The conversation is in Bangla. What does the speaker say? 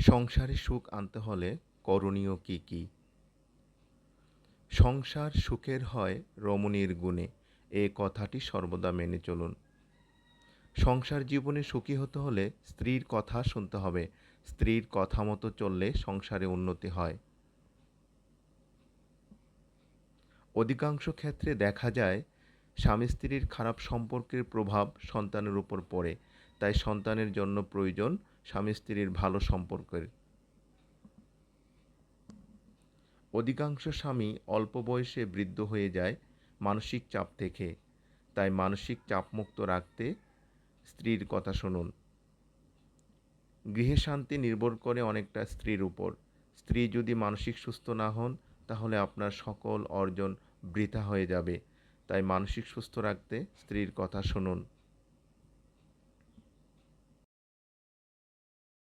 সংসারে সুখ আনতে হলে করণীয় কী কী? সংসার সুখের হয় রমণীর গুণে, এ কথাটি সর্বদা মেনে চলুন। সংসার জীবনে সুখী হতে হলে স্ত্রীর কথা শুনতে হবে। স্ত্রীর কথা মতো চললে সংসারে উন্নতি হয়। অধিকাংশ ক্ষেত্রে দেখা যায় স্বামী স্ত্রীর খারাপ সম্পর্কের প্রভাব সন্তানের উপর পড়ে। তাই সন্তানের জন্য প্রয়োজন স্বামী স্ত্রীর ভালো সম্পর্কের। অধিকাংশ স্বামী অল্প বয়সে বৃদ্ধ হয়ে যায় মানসিক চাপ থেকে। তাই মানসিক চাপমুক্ত রাখতে স্ত্রীর কথা শুনুন। গৃহে শান্তি নির্ভর করে অনেকটা স্ত্রীর উপর। স্ত্রী যদি মানসিক সুস্থ না হন, তাহলে আপনার সকল অর্জন বৃথা হয়ে যাবে। তাই মানসিক সুস্থ রাখতে স্ত্রীর কথা শুনুন।